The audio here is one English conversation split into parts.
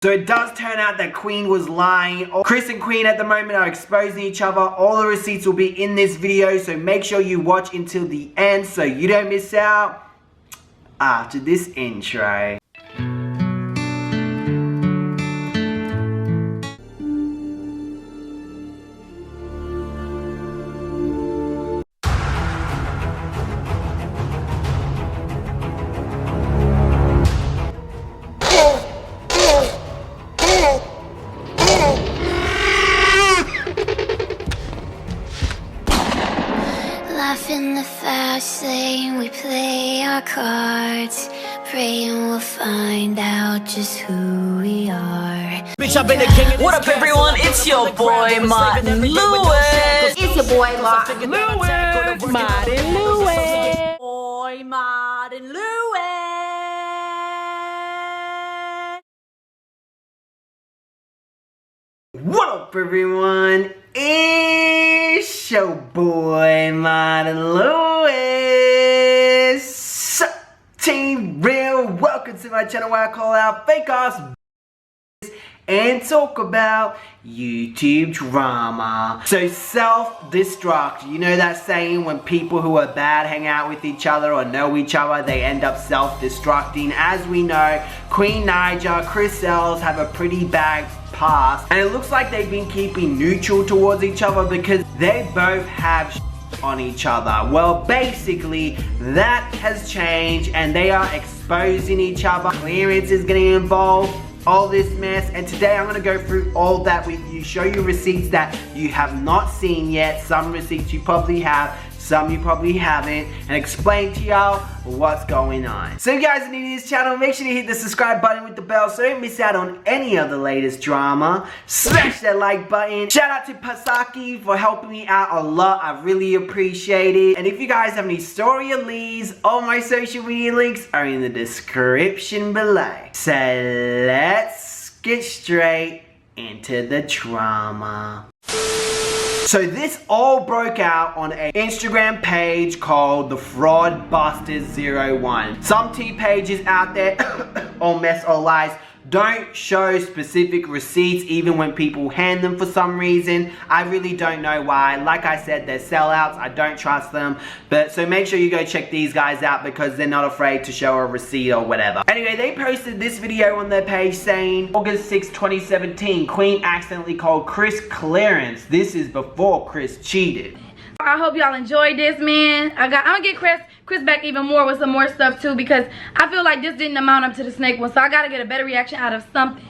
So it does turn out that Queen was lying. Chris and Queen at the moment are exposing each other. All the receipts will be in this video, so make sure you watch until the end so you don't miss out after this intro. Life in the fast lane, we play our cards, praying we'll find out just who we are. Bitch, I've been a king. What up, everyone? It's your boy, Martin Lewis. It's your boy, Martin Lewis. Martin Lewis. Boy, Martin Lewis. What up, everyone? It's your boy, Monn Lewis. Team Real, welcome to my channel where I call out fake ass and talk about YouTube drama. So self-destruct, you know that saying when people who are bad hang out with each other or know each other, they end up self-destructing. As we know, Queen Naija, Chris have a pretty bad past, and it looks like they've been keeping neutral towards each other because they both have on each other. Well, basically that has changed and they are exposing each other. Clarence is getting involved, all this mess, and today I'm gonna go through all that with you, show you receipts that you have not seen yet, some receipts you probably have, some you probably haven't, and explain to y'all what's going on. So if you guys are new to this channel, make sure to hit the subscribe button with the bell so you don't miss out on any of the latest drama. Smash that like button. Shout out to Pasaki for helping me out a lot. I really appreciate it. And if you guys have any story or leads, all my social media links are in the description below. So let's get straight into the drama. So this all broke out on an Instagram page called the Fraudbusters01. Some tea pages out there, all mess, all lies, don't show specific receipts even when people hand them for some reason. I really don't know why. Like I said, they're sellouts. I don't trust them. But so make sure you go check these guys out because they're not afraid to show a receipt or whatever. Anyway, they posted this video on their page saying, August 6, 2017, Queen accidentally called Chris Clarence. This is before Chris cheated. I hope y'all enjoyed this, man. I'm gonna get Chris back even more with some more stuff too, because I feel like this didn't amount up to the snake one, so I gotta get a better reaction out of something.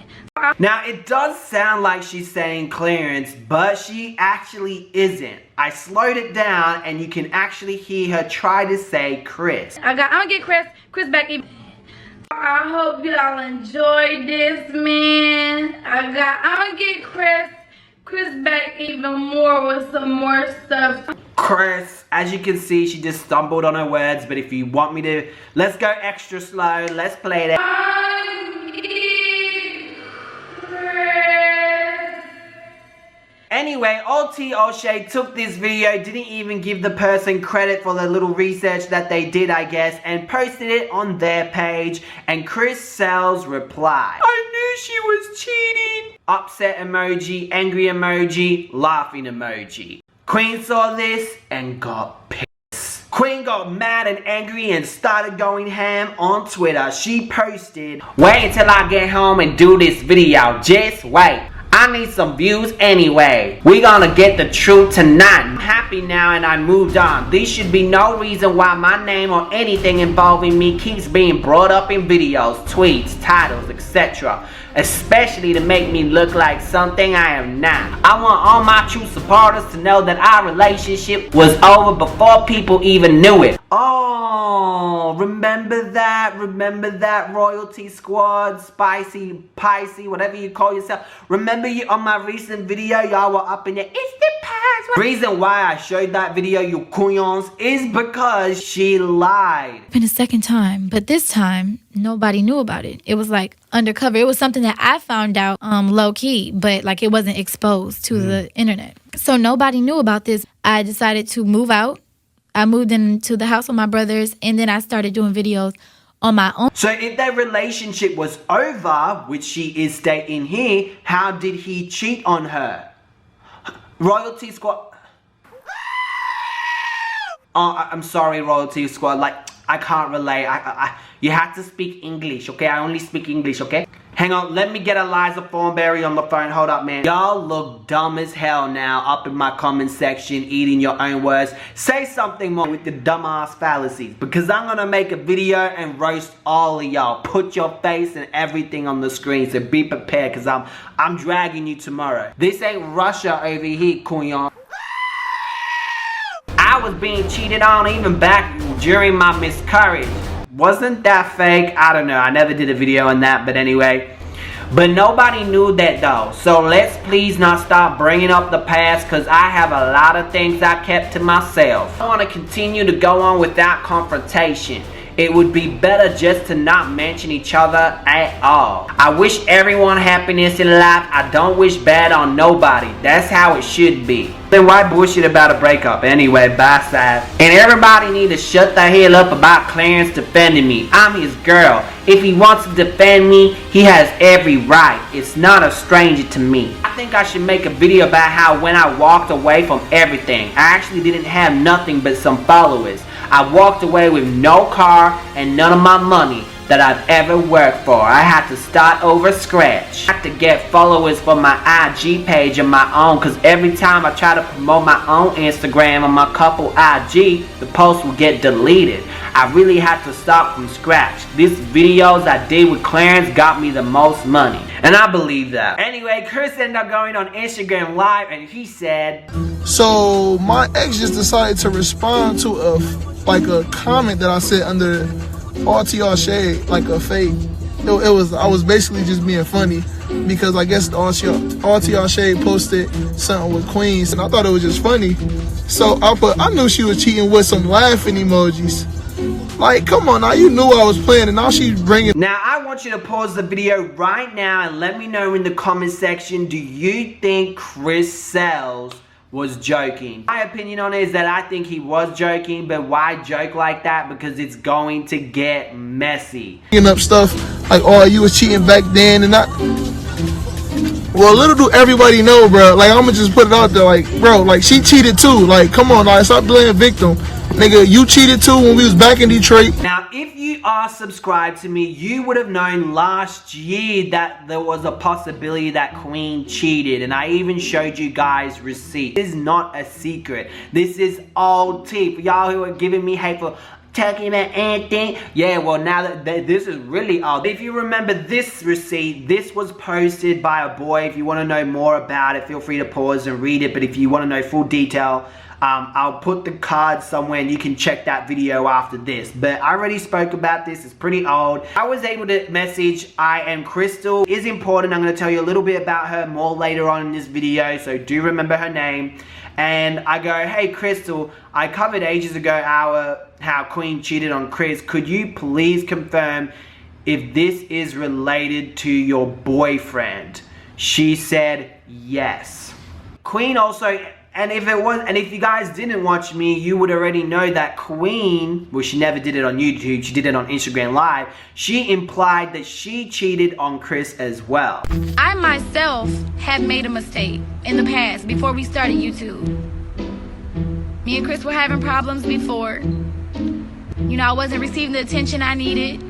Now it does sound like she's saying Clarence, but she actually isn't. I slowed it down and you can actually hear her try to say Chris. I'm gonna get Chris back even. I hope y'all enjoyed this, man. I'm gonna get Chris back even more with some more stuff. Chris, as you can see, she just stumbled on her words, but if you want me to, let's go extra slow, let's play that. Anyway, all tea, all shade took this video, didn't even give the person credit for the little research that they did, I guess, and posted it on their page, and Chris Sells replied, I knew she was cheating. Upset emoji, angry emoji, laughing emoji. Queen saw this and got pissed. Queen got mad and angry and started going ham on Twitter. She posted, wait until I get home and do this video, just wait. I need some views anyway. We gonna get the truth tonight. I'm happy now and I moved on. There should be no reason why my name or anything involving me keeps being brought up in videos, tweets, titles, etc. Especially to make me look like something I am not. I want all my true supporters to know that our relationship was over before people even knew it. Oh, remember that Royalty Squad, Spicy, Picey, whatever you call yourself. Remember you on my recent video, y'all were up in there, it's the past. Reason why I showed that video, you couillons, is because she lied. For the second time, but this time nobody knew about it. It was like undercover. It was something that I found out low key, but like it wasn't exposed to the internet. So nobody knew about this. I decided to move out. I moved into the house with my brothers, and then I started doing videos on my own. So if their relationship was over, which she is stating here, how did he cheat on her? Royalty Squad. Oh, I'm sorry, Royalty Squad. Like, I can't relate. You have to speak English, okay? I only speak English, okay? Hang on, let me get Eliza Thornberry on the phone. Hold up, man. Y'all look dumb as hell now up in my comment section, eating your own words. Say something more with the dumbass fallacies, because I'm gonna make a video and roast all of y'all. Put your face and everything on the screen, so be prepared, because I'm dragging you tomorrow. This ain't Russia over here, Kuyon. I was being cheated on even back during my miscarriage. Wasn't that fake? I don't know. I never did a video on that, but anyway. But nobody knew that though. So let's please not stop bringing up the past, because I have a lot of things I kept to myself. I want to continue to go on without confrontation. It would be better just to not mention each other at all. I wish everyone happiness in life. I don't wish bad on nobody. That's how it should be. Then why bullshit about a breakup? Anyway, bye side. And everybody need to shut the hell up about Clarence defending me. I'm his girl. If he wants to defend me, he has every right. It's not a stranger to me. I think I should make a video about how when I walked away from everything, I actually didn't have nothing but some followers. I walked away with no car and none of my money that I've ever worked for. I had to start over scratch. I had to get followers for my IG page and my own, because every time I try to promote my own Instagram and my couple IG, the post will get deleted. I really had to start from scratch. These videos I did with Clarence got me the most money, and I believe that. Anyway, Chris ended up going on Instagram Live and he said, so my ex just decided to respond to a comment that I said under RTR Shade, like a fake. I was basically just being funny, because I guess the RTR Shade posted something with Queens, and I thought it was just funny. So I knew she was cheating with some laughing emojis. Like, come on now, you knew I was playing, and now she's bringing. Now I want you to pause the video right now and let me know in the comment section, do you think Chris Sells was joking? My opinion on it is that I think he was joking, but why joke like that? Because it's going to get messy. Up stuff like, oh, you was cheating back then, and well, little do everybody know, bro. Like, I'ma just put it out there, like, bro, like, she cheated too. Like, come on, like, stop playing victim. Nigga, you cheated too when we was back in Detroit. Now, if you are subscribed to me, you would have known last year that there was a possibility that Queen cheated, and I even showed you guys receipts. This is not a secret. This is old tea. For y'all who are giving me hate for talking about anything, yeah, well, now that this is really old. If you remember this receipt, this was posted by a boy. If you want to know more about it, feel free to pause and read it, but if you want to know full detail, I'll put the card somewhere and you can check that video after this. But I already spoke about this. It's pretty old. I was able to message I Am Crystal. It is important. I'm going to tell you a little bit about her more later on in this video, so do remember her name. And I go, hey Crystal, I covered ages ago how Queen cheated on Chris. Could you please confirm if this is related to your boyfriend? She said yes. Queen also, and if you guys didn't watch me, you would already know that Queen, well, she never did it on YouTube, she did it on Instagram Live. She implied that she cheated on Chris as well. I myself have made a mistake in the past before we started YouTube. Me and Chris were having problems before. You know, I wasn't receiving the attention I needed.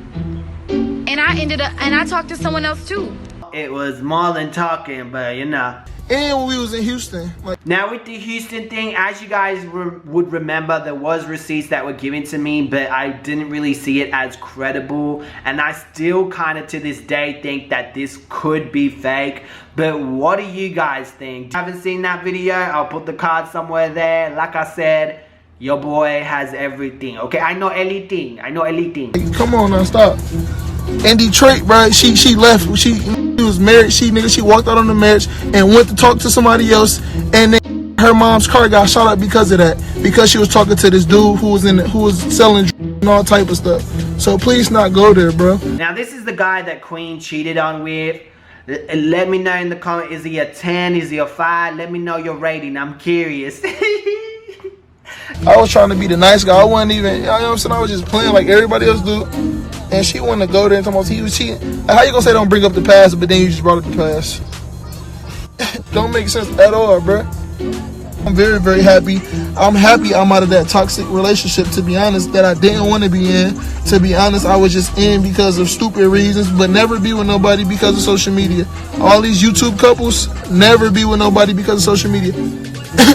And I talked to someone else too. It was more than talking, but you know. And when we was in Houston. Like, now with the Houston thing, as you guys would remember, there was receipts that were given to me, but I didn't really see it as credible. And I still kind of to this day think that this could be fake. But what do you guys think? Haven't seen that video? I'll put the card somewhere there. Like I said, your boy has everything. Okay, I know everything. I know everything. Come on now, stop. In Detroit, bro, she left. She was married. She walked out on the marriage and went to talk to somebody else, and then her mom's car got shot up because of that. Because she was talking to this dude who was selling and all type of stuff. So please not go there, bro. Now this is the guy that Queen cheated on with. Let me know in the comment. Is he a 10? Is he a 5? Let me know your rating. I'm curious. I was trying to be the nice guy. I wasn't even, you know what I'm saying? I was just playing like everybody else do. And she wanted to go there and talk about he was cheating. Like, how you gonna say don't bring up the past, but then you just brought up the past? Don't make sense at all, bro. I'm very, very happy. I'm happy I'm out of that toxic relationship, to be honest, that I didn't want to be in. To be honest, I was just in because of stupid reasons, but never be with nobody because of social media. All these YouTube couples, never be with nobody because of social media.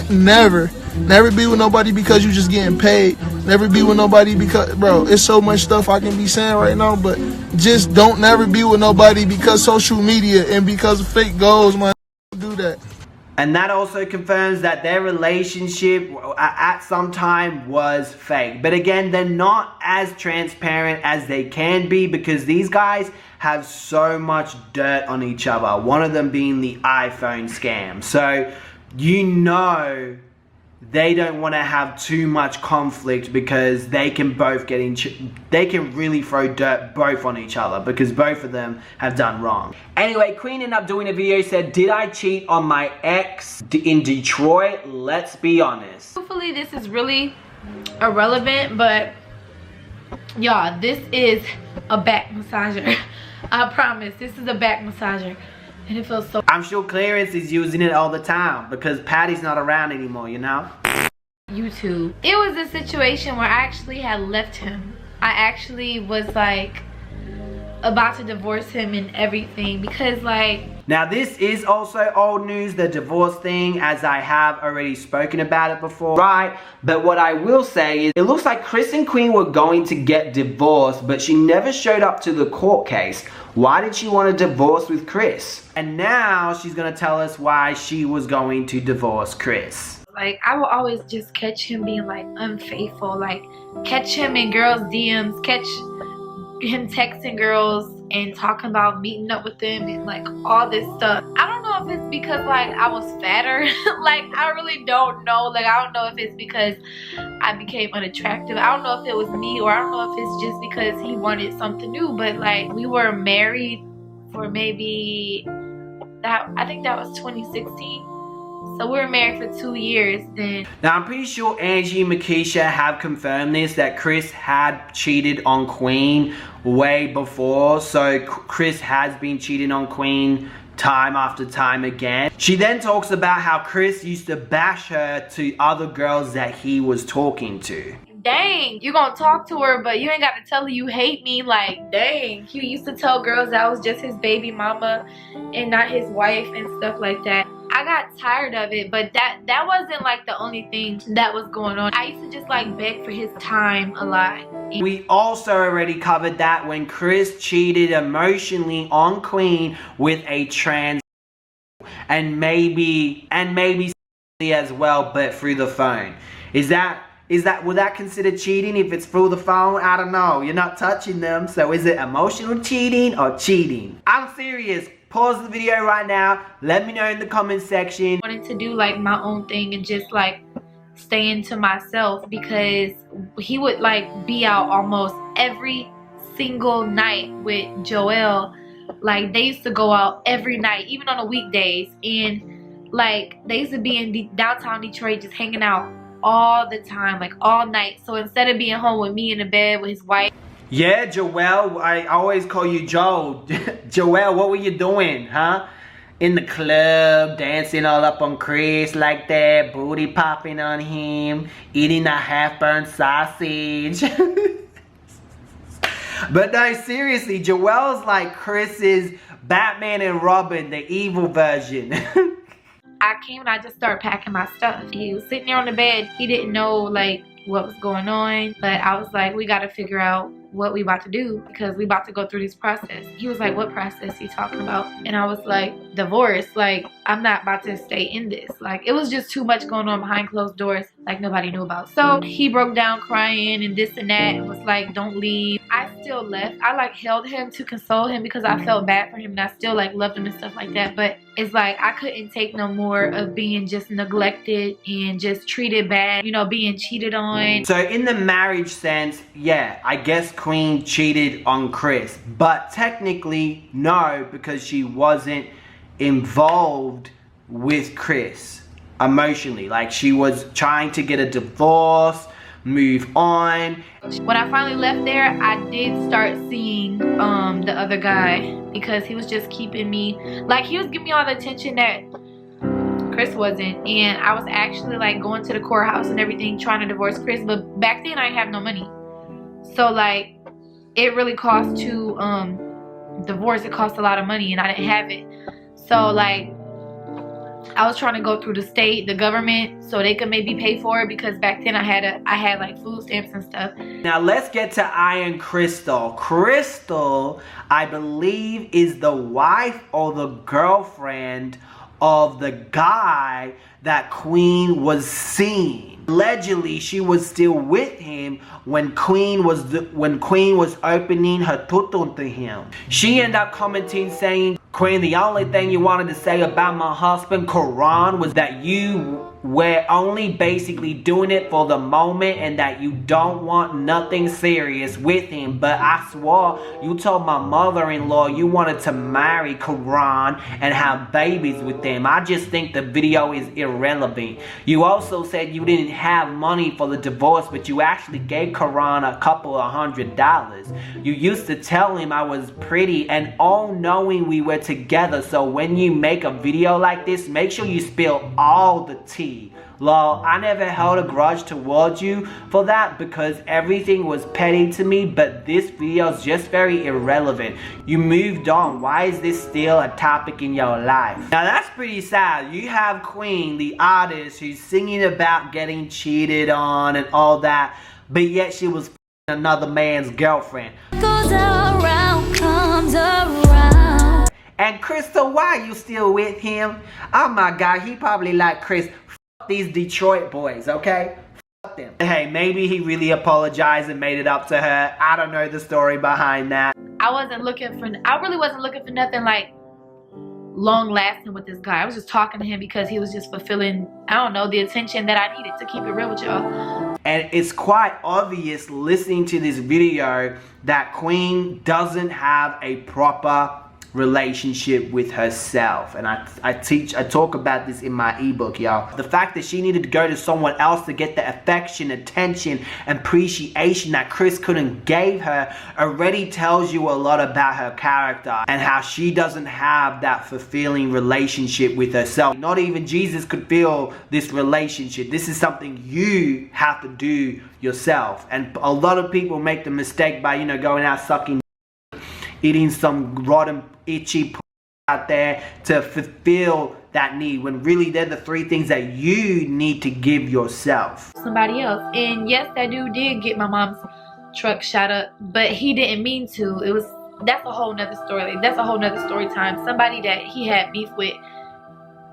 Never. Never be with nobody because you just getting paid. Never be with nobody because, bro, it's so much stuff I can be saying right now, but just don't never be with nobody because social media and because of fake goals, man. Don't do that. And that also confirms that their relationship at some time was fake. But again, they're not as transparent as they can be because these guys have so much dirt on each other. One of them being the iPhone scam. So, you know, they don't want to have too much conflict because they can both get in, they can really throw dirt both on each other because both of them have done wrong. Anyway, Queen ended up doing a video, said, did I cheat on my ex in Detroit? Let's be honest. Hopefully this is really irrelevant, but y'all, this is a back massager. I promise, this is a back massager. And it feels so. I'm sure Clarence is using it all the time because Patty's not around anymore, you know? YouTube. It was a situation where I actually had left him. I actually was like about to divorce him and everything because like. Now this is also old news, the divorce thing, as I have already spoken about it before, right? But what I will say is it looks like Chris and Queen were going to get divorced, but she never showed up to the court case. Why did she want to divorce with Chris? And now she's going to tell us why she was going to divorce Chris. Like, I will always just catch him being like unfaithful, like catch him in girls' DMs, catch him texting girls and talking about meeting up with them and like all this stuff. I don't know if it's because like I was fatter. Like, I really don't know. Like, I don't know if it's because I became unattractive. I don't know if it was me, or I don't know if it's just because he wanted something new. But like, we were married for maybe I think that was 2016. So we were married for 2 years then. Now I'm pretty sure Angie and Makisha have confirmed this, that Chris had cheated on Queen way before. So Chris has been cheating on Queen time after time again. She then talks about how Chris used to bash her to other girls that he was talking to. Dang, you gonna talk to her, but you ain't gotta tell her you hate me. Like, dang, he used to tell girls that I was just his baby mama and not his wife and stuff like that. I got tired of it, but that wasn't like the only thing that was going on. I used to just like beg for his time a lot. We also already covered that when Chris cheated emotionally on Queen with a trans and maybe as well, but through the phone. Would that consider cheating if it's through the phone? I don't know. You're not touching them, so is it emotional cheating or cheating? I'm serious. Pause the video right now. Let me know in the comment section. I wanted to do like my own thing and just like stay into myself, because he would like be out almost every single night with Joel. Like, they used to go out every night, even on the weekdays, and like they used to be in downtown Detroit just hanging out all the time, like all night. So instead of being home with me in the bed with his wife. Yeah, Joel, I always call you Joe. Joel, what were you doing, huh? In the club, dancing all up on Chris like that, booty popping on him, eating a half-burnt sausage. But no, seriously, Joel's like Chris's Batman and Robin, the evil version. I came and I just started packing my stuff. He was sitting there on the bed. He didn't know like what was going on, but I was like, we got to figure out what we about to do, because we about to go through this process. He was like, what process you talking about? And I was like, divorce. Like, I'm not about to stay in this. Like, it was just too much going on behind closed doors, like nobody knew about. So he broke down crying and this and that, and was like, don't leave. I still left. I like held him to console him because I felt bad for him, and I still like loved him and stuff like that. But it's like I couldn't take no more of being just neglected and just treated bad, you know, being cheated on. So in the marriage sense, yeah, I guess Queen cheated on Chris, but technically no, because she wasn't involved with Chris emotionally. Like, she was trying to get a divorce, move on. When I finally left there, I did start seeing the other guy, because he was just keeping me, like, he was giving me all the attention that Chris wasn't. And I was actually like going to the courthouse and everything trying to divorce Chris, but back then I didn't have no money. So like, it really cost to divorce, it cost a lot of money and I didn't have it. So like, I was trying to go through the state, the government, so they could maybe pay for it, because back then I had like food stamps and stuff. Now let's get to Iron Crystal. Crystal, I believe, is the wife or the girlfriend of the guy that Queen was seeing. Allegedly, she was still with him when Queen was opening her tutun to him. She ended up commenting saying, "Queen, the only thing you wanted to say about my husband, Quran, was that you were only basically doing it for the moment and that you don't want nothing serious with him. But I swore you told my mother-in-law you wanted to marry Quran and have babies with them. I just think the video is irrelevant. You also said you didn't have money for the divorce, but you actually gave Quran a couple of $100. You used to tell him I was pretty and all knowing we were together. So when you make a video like this, make sure you spill all the tea. Lol, I never held a grudge towards you for that because everything was petty to me, but this video is just very irrelevant. You moved on. Why is this still a topic in your life?" Now that's pretty sad. You have Queen, the artist, who's singing about getting cheated on and all that, but yet she was another man's girlfriend. Goes around, comes around. And Crystal, why are you still with him? Oh my God, he probably like Chris. These Detroit boys, okay? Fuck them. Hey, maybe he really apologized and made it up to her. I don't know the story behind that. I really wasn't looking for nothing like long lasting with this guy. I was just talking to him because he was just fulfilling, I don't know, the attention that I needed, to keep it real with y'all. And it's quite obvious listening to this video that Queen doesn't have a proper relationship with herself. And I talk about this in my ebook, y'all. The fact that she needed to go to someone else to get the affection, attention, and appreciation that Chris couldn't give her already tells you a lot about her character and how she doesn't have that fulfilling relationship with herself. Not even Jesus could feel this relationship. This is something you have to do yourself. And a lot of people make the mistake by, you know, going out sucking, eating some rotten, itchy out there to fulfill that need, when really they're the three things that you need to give yourself. Somebody else. And yes, that dude did get my mom's truck shot up, but he didn't mean to. That's a whole nother story. That's a whole nother story time. Somebody that he had beef with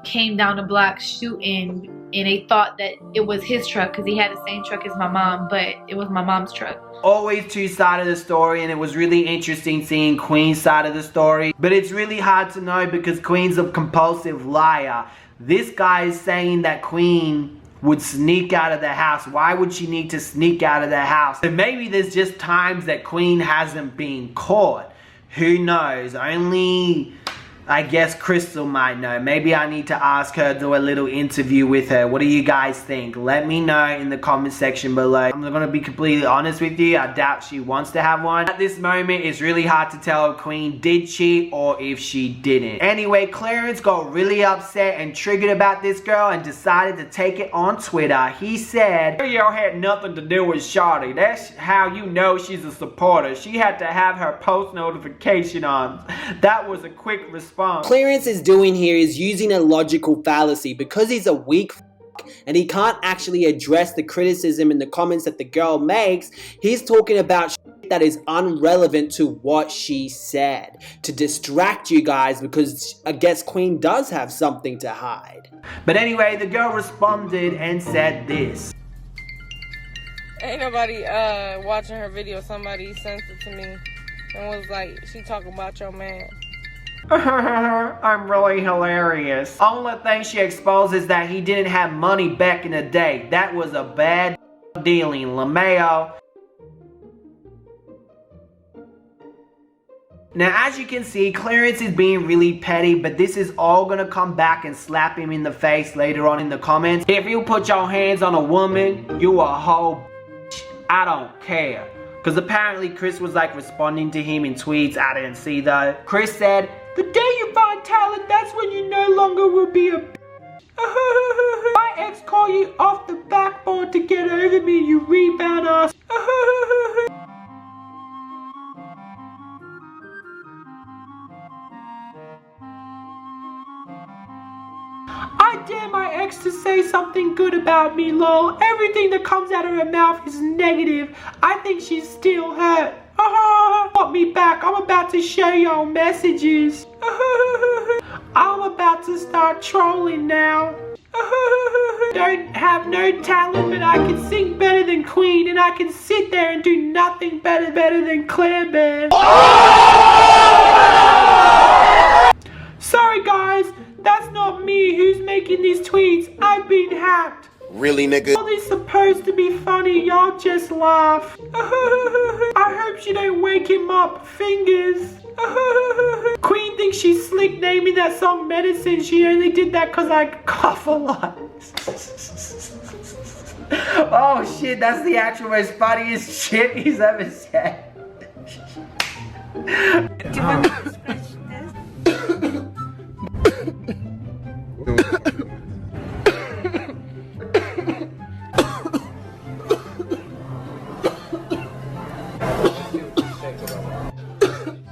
came down the block shooting, and they thought that it was his truck because he had the same truck as my mom, but it was my mom's truck. Always two sides of the story, and it was really interesting seeing Queen's side of the story. But it's really hard to know because Queen's a compulsive liar. This guy is saying that Queen would sneak out of the house. Why would she need to sneak out of the house? So maybe there's just times that Queen hasn't been caught. Who knows? Only, I guess, Crystal might know. Maybe I need to ask her, do a little interview with her. What do you guys think? Let me know in the comment section below. I'm gonna be completely honest with you. I doubt she wants to have one. At this moment, it's really hard to tell if Queen did cheat or if she didn't. Anyway, Clarence got really upset and triggered about this girl and decided to take it on Twitter. He said, "Yo had nothing to do with Shawty. That's how you know she's a supporter. She had to have her post notification on." That was a quick response. Clarence is doing here is using a logical fallacy because he's a weak and he can't actually address the criticism in the comments that the girl makes. He's talking about shit that is irrelevant to what she said to distract you guys, because I guess Queen does have something to hide. But anyway, the girl responded and said this. Ain't nobody watching her video. Somebody sent it to me and was like, she talking about your man. I'm really hilarious. Only thing she exposed is that he didn't have money back in the day. That was a bad dealing, LaMayo. Now, as you can see, Clarence is being really petty, but this is all gonna come back and slap him in the face later on in the comments. If you put your hands on a woman, you a hoe. I don't care. Because apparently Chris was like responding to him in tweets. I didn't see though. Chris said, the day you find talent, that's when you no longer will be a my ex call you off the backboard to get over me, you rebound ass. I dare my ex to say something good about me, lol. Everything that comes out of her mouth is negative. I think she's still hurt. Want me back. I'm about to show y'all messages. I'm about to start trolling now. Don't have no talent, but I can sing better than Queen, and I can sit there and do nothing better than Claire Bear. Sorry guys, that's not me who's making these tweets. I've been hacked. Really, nigga? All this supposed to be funny, y'all just laugh. I hope she don't wake him up. Fingers. Queen thinks she's slick naming that song Medicine. She only did that because I cough a lot. Oh shit, that's the actual most funniest shit he's ever said.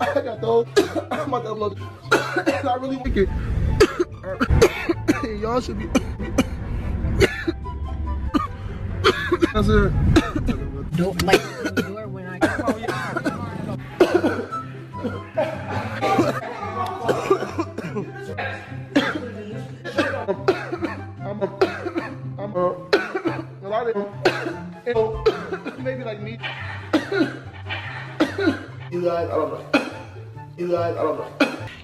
I got those. I'm about to upload. And I really like it. Y'all should be. That's it. Don't like the door when I call you. I'm a lot of maybe like me. You guys, I don't know. You guys, I don't know.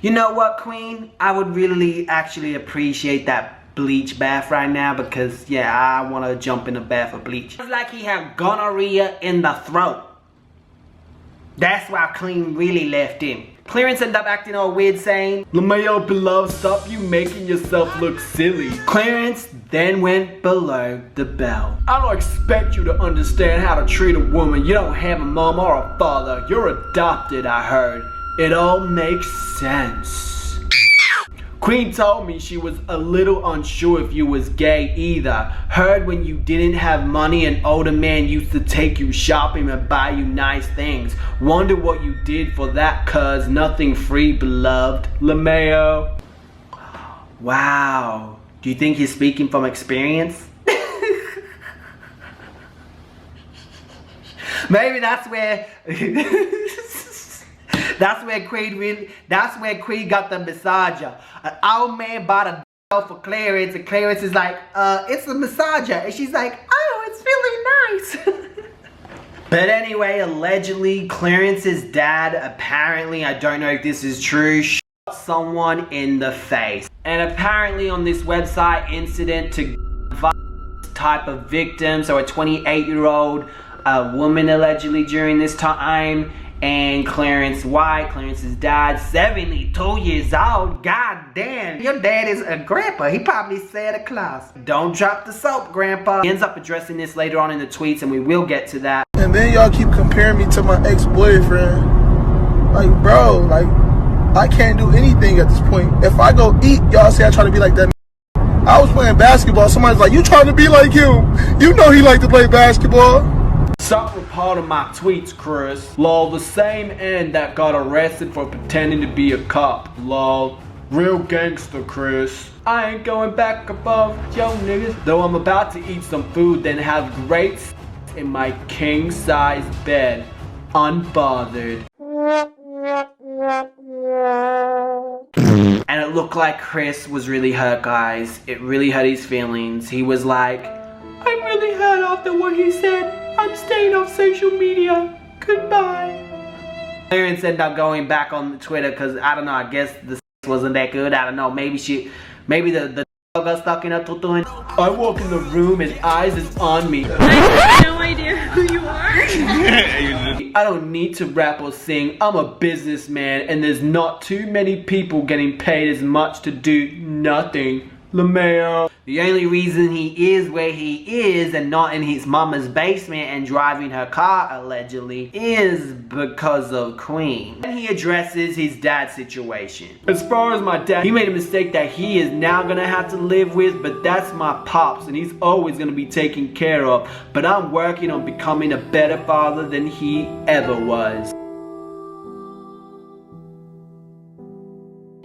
You know what, Queen? I would really actually appreciate that bleach bath right now because, yeah, I want to jump in a bath of bleach. It's like he had gonorrhea in the throat. That's why Clean really left him. Clarence ended up acting all weird saying, LeMayo beloved, stop you making yourself look silly. Clarence then went below the belt. I don't expect you to understand how to treat a woman. You don't have a mom or a father. You're adopted, I heard. It all makes sense. Queen told me she was a little unsure if you was gay either. Heard when you didn't have money an older man used to take you shopping and buy you nice things. Wonder what you did for that, cuz nothing free, beloved. LeMayo. Wow. Do you think he's speaking from experience? Maybe that's where that's where Queen got the massager. An old man bought a for Clarence, and Clarence is like, it's a massager. And she's like, oh, it's really nice. But anyway, allegedly, Clarence's dad, apparently, I don't know if this is true, shot someone in the face. And apparently on this website, incident to type of victim, so a 28-year-old woman allegedly during this time, and Clarence White, Clarence's dad, 72 years old. God damn, your dad is a grandpa. He probably Santa Claus. Don't drop the soap, grandpa. He ends up addressing this later on in the tweets, and we will get to that. And then y'all keep comparing me to my ex-boyfriend. Like, bro, like, I can't do anything at this point. If I go eat, y'all say I try to be like that. I was playing basketball. Somebody's like, you trying to be like him. You know he like to play basketball. Sup with part of my tweets, Chris. Lol, the same end that got arrested for pretending to be a cop. Lol. Real gangster, Chris. I ain't going back above, yo niggas. Though I'm about to eat some food, then have great in my king-size bed. Unbothered. And it looked like Chris was really hurt, guys. It really hurt his feelings. He was like, I'm really hurt after what he said. I'm staying off social media. Goodbye. Clarence ended up going back on Twitter because, I don't know, I guess the wasn't that good. I don't know. Maybe the got stuck in her tutu. I walk in the room and eyes is on me. I have no idea who you are. I don't need to rap or sing. I'm a businessman and there's not too many people getting paid as much to do nothing. LeMayo. The only reason he is where he is and not in his mama's basement and driving her car allegedly is because of Queen. And he addresses his dad's situation. As far as my dad, he made a mistake that he is now gonna have to live with, but that's my pops and he's always gonna be taken care of. But I'm working on becoming a better father than he ever was.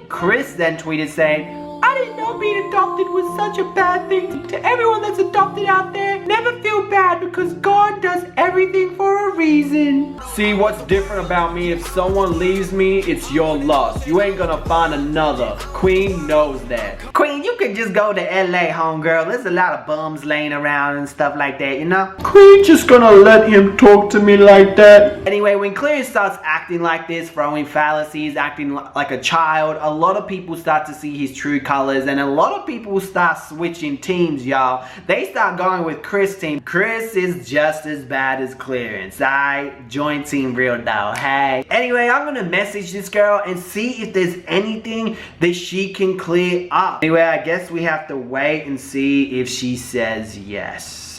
Chris then tweeted saying, I didn't know being adopted was such a bad thing. To everyone that's adopted out there, never feel bad because God does everything for a reason. See, what's different about me, if someone leaves me, it's your loss. You ain't gonna find another. Queen knows that. Queen, you could just go to LA, homegirl. There's a lot of bums laying around and stuff like that, you know? Queen just gonna let him talk to me like that. Anyway, when Clarence starts acting like this, throwing fallacies, acting like a child, a lot of people start to see his true colors and a lot of people start switching teams, y'all. They start going with Chris' team. Chris is just as bad as Clarence. I join Team Real though, hey. Anyway, I'm gonna message this girl and see if there's anything that she can clear up. Anyway, I guess we have to wait and see if she says yes.